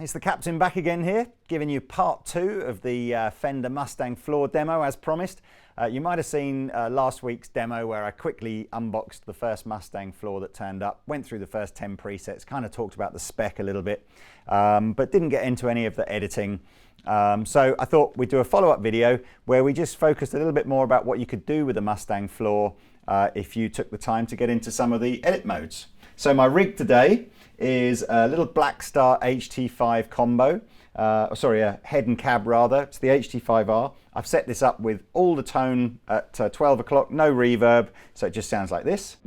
It's the Captain back again here, giving you part 2 of the Fender Mustang Floor demo as promised. You might have seen last week's demo where I quickly unboxed the first Mustang Floor that turned up, went through the first 10 presets, kind of talked about the spec a little bit, but didn't get into any of the editing. So I thought we'd do a follow-up video where we just focused a little bit more about what you could do with the Mustang Floor if you took the time to get into some of the edit modes. So my rig today is a little Blackstar HT5 combo, a head and cab rather. It's the HT5R. I've set this up with all the tone at 12 o'clock, no reverb, so it just sounds like this.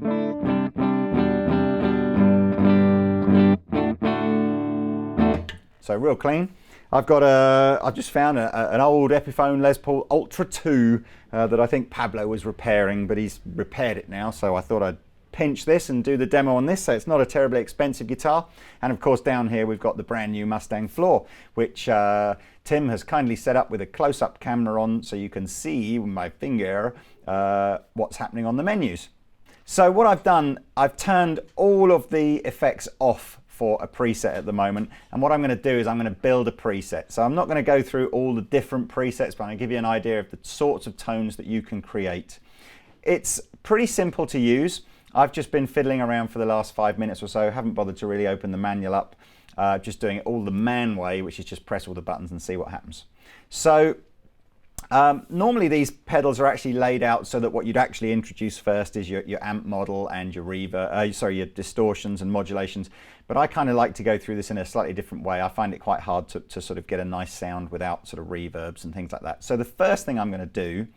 So real clean. I've just found an old Epiphone Les Paul Ultra 2 that I think Pablo was repairing, but he's repaired it now, so I thought I'd pinch this and do the demo on this, so it's not a terribly expensive guitar. And of course down here we've got the brand new Mustang Floor, which Tim has kindly set up with a close-up camera on so you can see with my finger what's happening on the menus. So what I've done, I've turned all of the effects off for a preset at the moment, and what I'm going to do is I'm going to build a preset. So I'm not going to go through all the different presets, but I'm going to give you an idea of the sorts of tones that you can create. It's pretty simple to use. I've just been fiddling around for the last 5 minutes or so, haven't bothered to really open the manual up, just doing it all the man way, which is just press all the buttons and see what happens. So normally these pedals are actually laid out so that what you'd actually introduce first is your amp model and your reverb, your distortions and modulations. But I kind of like to go through this in a slightly different way. I find it quite hard to sort of get a nice sound without sort of reverbs and things like that. So the first thing I'm going to do,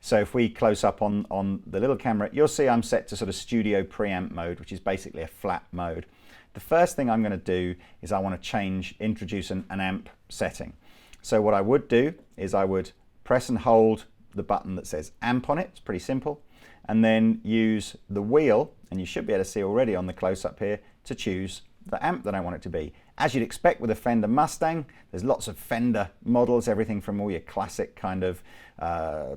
so if we close up on the little camera, you'll see I'm set to sort of studio preamp mode, which is basically a flat mode. The first thing I'm going to do is I want to introduce an amp setting. So what I would do is I would press and hold the button that says amp on it. It's pretty simple. And then use the wheel, and you should be able to see already on the close-up here, to choose the amp that I want it to be. As you'd expect with a Fender Mustang, there's lots of Fender models, everything from all your classic kind of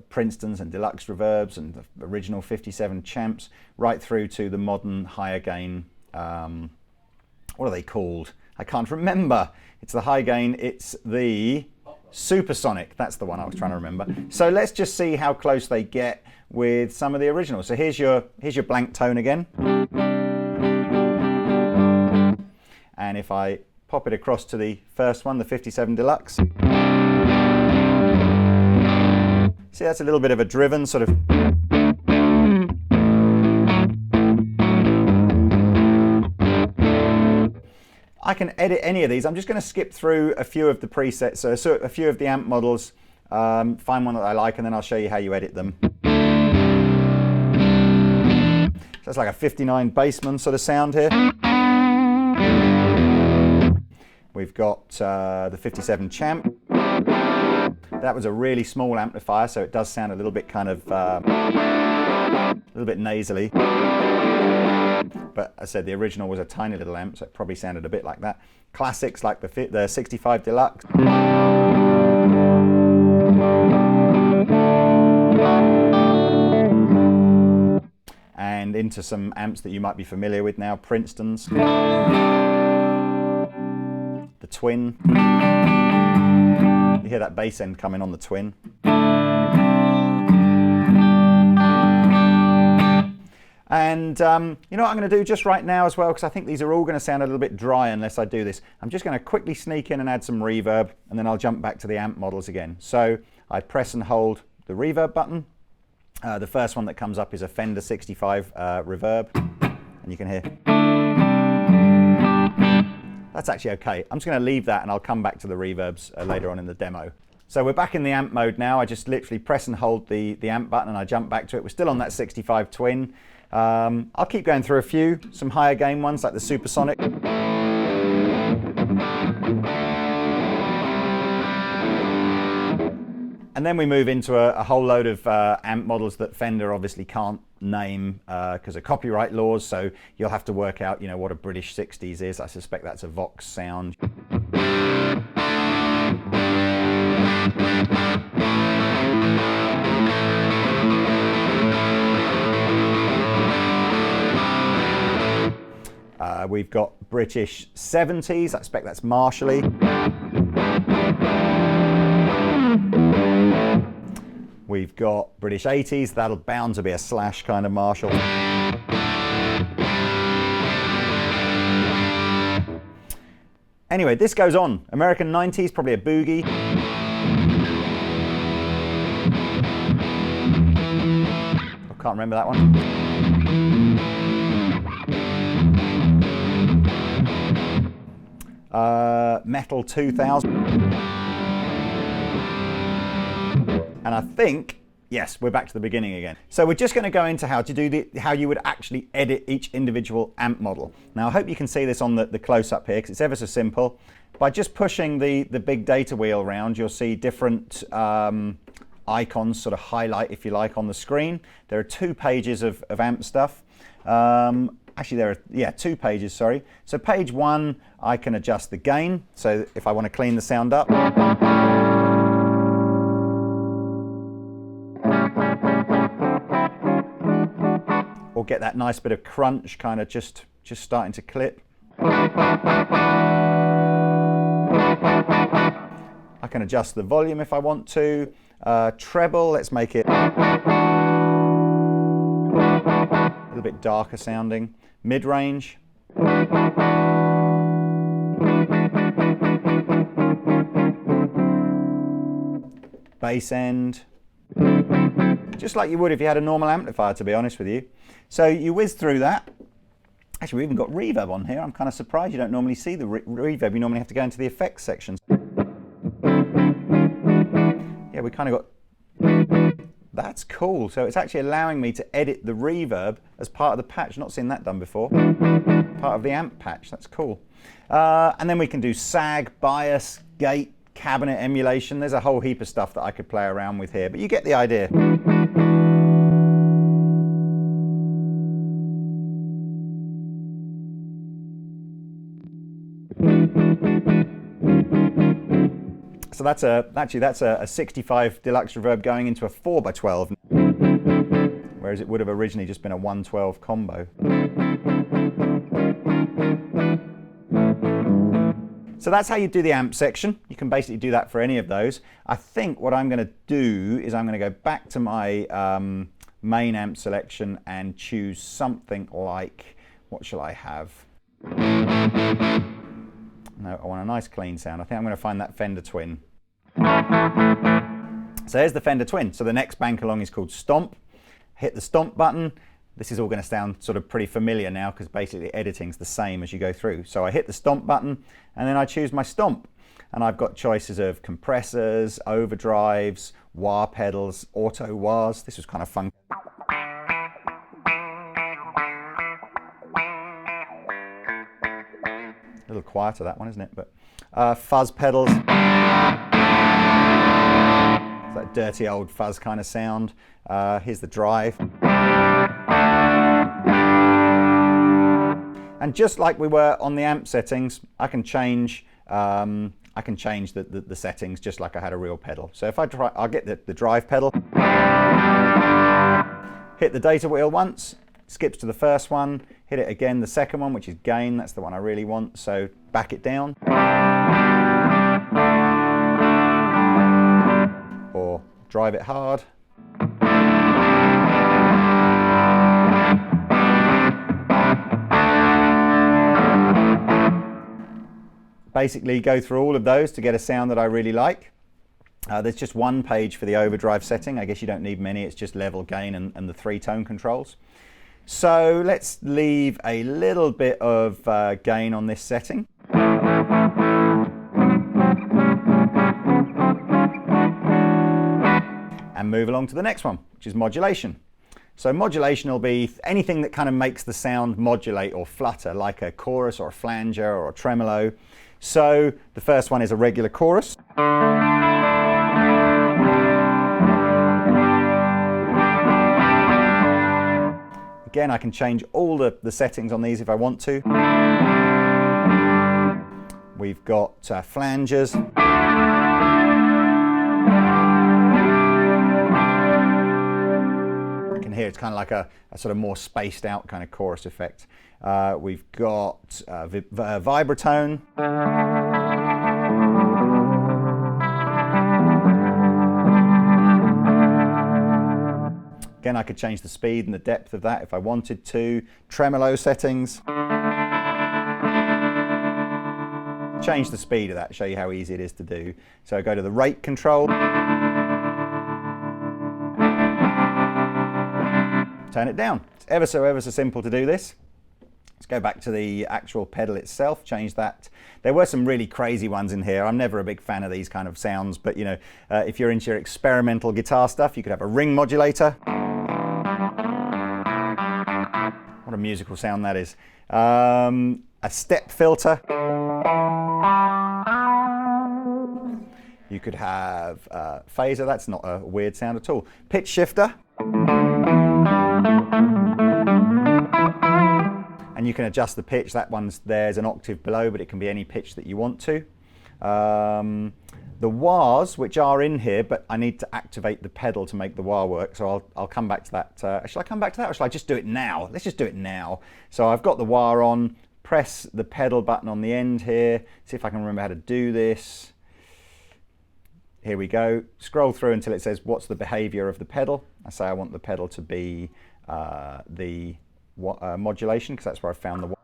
Princetons and deluxe reverbs and the original 57 champs, right through to the modern higher gain, what are they called? I can't remember. It's the high gain, it's the Supersonic, that's the one I was trying to remember. So let's just see how close they get with some of the originals. So here's your blank tone again. And if I pop it across to the first one, the 57 Deluxe. See, that's a little bit of a driven sort of. I can edit any of these. I'm just going to skip through a few of the presets, so a few of the amp models, find one that I like, and then I'll show you how you edit them. So it's like a 59 Bassman sort of sound here. We've got the 57 Champ. That was a really small amplifier, so it does sound a little bit kind of, a little bit nasally. But as I said, the original was a tiny little amp, so it probably sounded a bit like that. Classics like the 65 Deluxe. And into some amps that you might be familiar with now, Princetons. The Twin. You hear that bass end coming on the Twin. And you know what I'm going to do just right now as well, because I think these are all going to sound a little bit dry unless I do this. I'm just going to quickly sneak in and add some reverb, and then I'll jump back to the amp models again. So I press and hold the reverb button. The first one that comes up is a Fender 65 reverb, and you can hear. That's actually okay. I'm just going to leave that and I'll come back to the reverbs later on in the demo. So we're back in the amp mode now. I just literally press and hold the amp button and I jump back to it. We're still on that 65 Twin. I'll keep going through a few, some higher gain ones like the Supersonic. And then we move into a whole load of amp models that Fender obviously can't name because of copyright laws, so you'll have to work out, you know, what a British 60s is. I suspect that's a Vox sound. We've got British 70s, I expect that's Marshally. We've got British 80s, that'll bound to be a Slash kind of Marshall. Anyway, this goes on. American 90s, probably a Boogie. I can't remember that one. Metal 2000. And I think, yes, we're back to the beginning again. So we're just going to go into how you would actually edit each individual amp model. Now I hope you can see this on the close-up here, because it's ever so simple. By just pushing the big data wheel around, you'll see different icons sort of highlight, if you like, on the screen. There are 2 pages of amp stuff. Actually, there are 2 pages, sorry. So page 1, I can adjust the gain. So if I want to clean the sound up. Or get that nice bit of crunch kind of just starting to clip. I can adjust the volume if I want to. Treble, let's make it a little bit darker sounding. Mid-range. Bass end. Just like you would if you had a normal amplifier, to be honest with you. So you whiz through that. Actually, we've even got reverb on here. I'm kind of surprised you don't normally see the reverb. You normally have to go into the effects section. Yeah, we kind of got... That's cool. So it's actually allowing me to edit the reverb as part of the patch. Not seen that done before. Part of the amp patch. That's cool. And then we can do sag, bias, gate, cabinet emulation. There's a whole heap of stuff that I could play around with here, but you get the idea. So that's a 65 deluxe reverb going into a 4x12, whereas it would have originally just been a 112 combo. So that's how you do the amp section. You can basically do that for any of those. I think what I'm going to do is I'm going to go back to my main amp selection and choose something like, what shall I have? No, I want a nice clean sound. I think I'm going to find that Fender Twin. So here's the Fender Twin. So the next bank along is called Stomp. Hit the Stomp button. This is all going to sound sort of pretty familiar now, because basically editing's the same as you go through. So I hit the Stomp button and then I choose my Stomp. And I've got choices of compressors, overdrives, wah pedals, auto wahs. This was kind of fun. A little quieter, that one, isn't it? But fuzz pedals. It's that dirty old fuzz kind of sound. Here's the drive. And just like we were on the amp settings, I can change the settings just like I had a real pedal. So if I'll get the drive pedal. Hit the data wheel once. Skips to the first one, hit it again, the second one, which is gain, that's the one I really want, so back it down. Or drive it hard. Basically go through all of those to get a sound that I really like. There's just one page for the overdrive setting. I guess you don't need many, it's just level, gain and the 3-tone controls. So let's leave a little bit of gain on this setting. And move along to the next one, which is modulation. So modulation will be anything that kind of makes the sound modulate or flutter, like a chorus or a flanger or a tremolo. So the first one is a regular chorus. Again, I can change all the settings on these if I want to. We've got flangers. I can here. It's kind of like a sort of more spaced out kind of chorus effect. We've got vibratone. Again, I could change the speed and the depth of that if I wanted to. Tremolo settings. Change the speed of that, show you how easy it is to do. So go to the rate control. Turn it down. It's ever so simple to do this. Let's go back to the actual pedal itself, change that. There were some really crazy ones in here. I'm never a big fan of these kind of sounds, but you know, if you're into your experimental guitar stuff, you could have a ring modulator. What a musical sound that is. A step filter. You could have a phaser, that's not a weird sound at all. Pitch shifter. And you can adjust the pitch. That one's there's an octave below, but it can be any pitch that you want to. The wahs, which are in here, but I need to activate the pedal to make the wah work, so I'll come back to that. Shall I come back to that, or shall I just do it now? Let's just do it now. So I've got the wah on, press the pedal button on the end here, see if I can remember how to do this. Here we go. Scroll through until it says what's the behavior of the pedal. I say I want the pedal to be the modulation, because that's where I found the wah.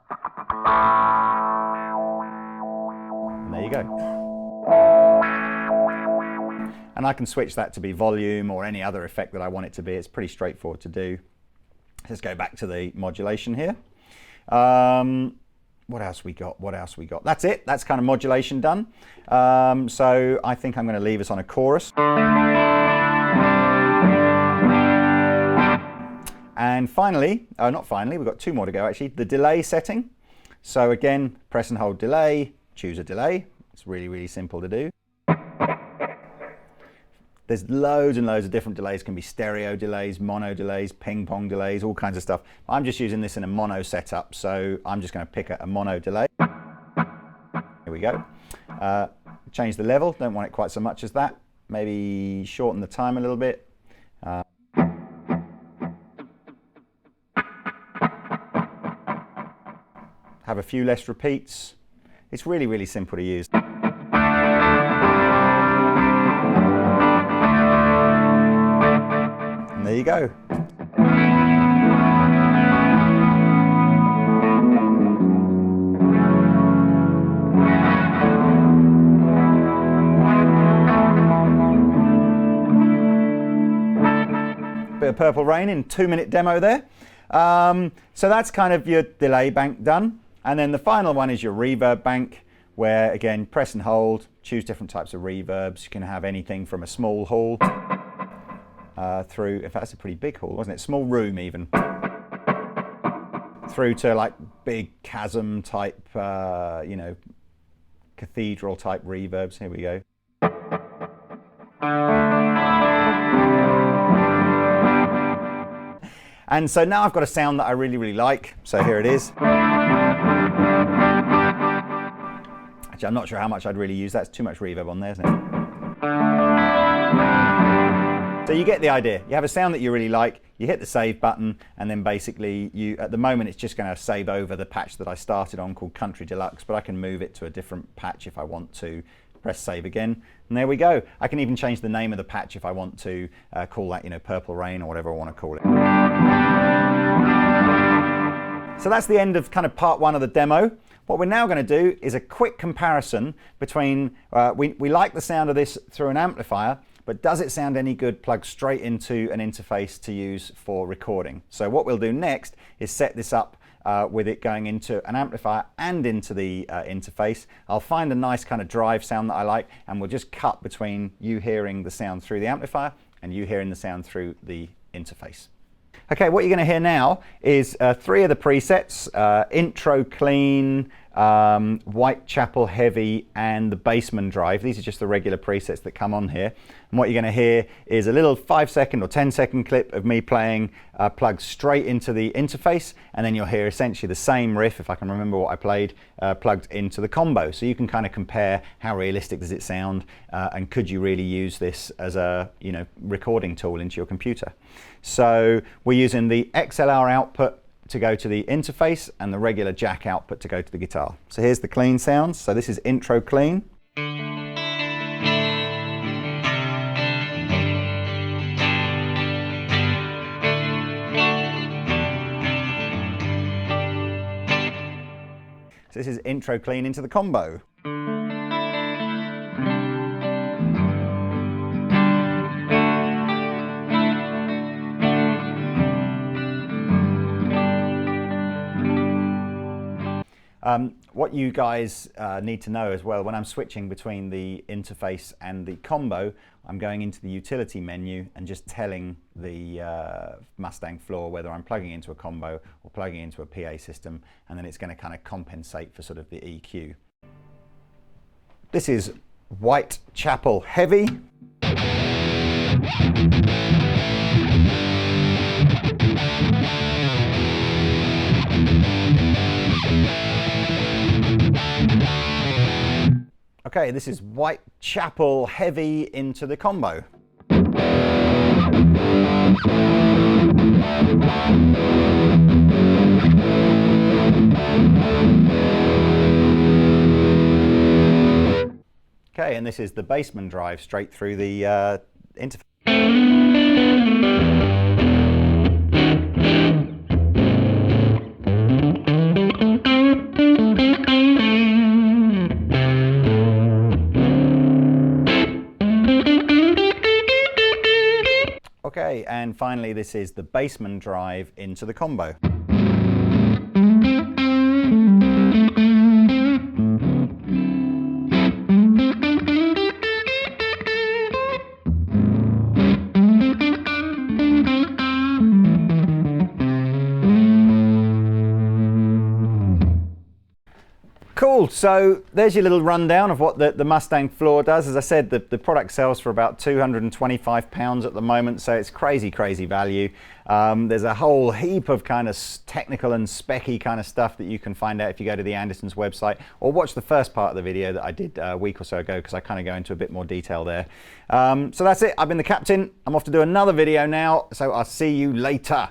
And there you go. And I can switch that to be volume or any other effect that I want it to be. It's pretty straightforward to do. Let's go back to the modulation here. What else we got? What else we got? That's it. That's kind of modulation done. So I think I'm going to leave us on a chorus. And finally, not finally, we've got two more to go actually, the delay setting. So again, press and hold delay, choose a delay. It's really, really simple to do. There's loads and loads of different delays. Can be stereo delays, mono delays, ping pong delays, all kinds of stuff. I'm just using this in a mono setup, so I'm just going to pick a mono delay. Here we go. Change the level, don't want it quite so much as that. Maybe shorten the time a little bit. Have a few less repeats. It's really, really simple to use. And there you go. Bit of Purple Rain in 2-minute demo there. So that's kind of your delay bank done. And then the final one is your reverb bank, where again, press and hold, choose different types of reverbs. You can have anything from a small hall through, in fact, that's a pretty big hall, wasn't it? Small room even. Through to like big chasm type, you know, cathedral type reverbs. Here we go. And so now I've got a sound that I really, really like. So here it is. Actually, I'm not sure how much I'd really use. That's too much reverb on there, isn't it? So you get the idea. You have a sound that you really like, you hit the save button, and then basically you, at the moment, it's just going to save over the patch that I started on called Country Deluxe, but I can move it to a different patch if I want to. Press save again, and there we go. I can even change the name of the patch if I want to, call that, you know, Purple Rain or whatever I want to call it. So that's the end of kind of part one of the demo. What we're now going to do is a quick comparison between, we like the sound of this through an amplifier, but does it sound any good plugged straight into an interface to use for recording? So what we'll do next is set this up with it going into an amplifier and into the interface. I'll find a nice kind of drive sound that I like, and we'll just cut between you hearing the sound through the amplifier and you hearing the sound through the interface. Okay, what you're going to hear now is 3 of the presets, intro, clean, Whitechapel Heavy, and the Bassman Drive. These are just the regular presets that come on here. And what you're going to hear is a little 5-second or 10-second clip of me playing plugged straight into the interface, and then you'll hear essentially the same riff, if I can remember what I played, plugged into the combo. So you can kind of compare how realistic does it sound, and could you really use this as a recording tool into your computer. So we're using the XLR output to go to the interface and the regular jack output to go to the guitar. So here's the clean sounds. So this is intro clean. So this is intro clean into the combo. What you guys need to know as well, when I'm switching between the interface and the combo, I'm going into the utility menu and just telling the Mustang Floor whether I'm plugging into a combo or plugging into a PA system, and then it's going to kind of compensate for sort of the EQ. This is Whitechapel Heavy. Okay, this is Whitechapel Heavy into the combo. Okay, and this is the Bassman Drive straight through the interface. Okay, and finally this is the Bassman Drive into the combo. Cool, so there's your little rundown of what the Mustang Floor does. As I said, the product sells for about £225 at the moment, so it's crazy value. There's a whole heap of kind of technical and specy kind of stuff that you can find out if you go to the Andertons website, or watch the first part of the video that I did a week or so ago, because I kind of go into a bit more detail there. So that's it, I've been the Captain. I'm off to do another video now, so I'll see you later.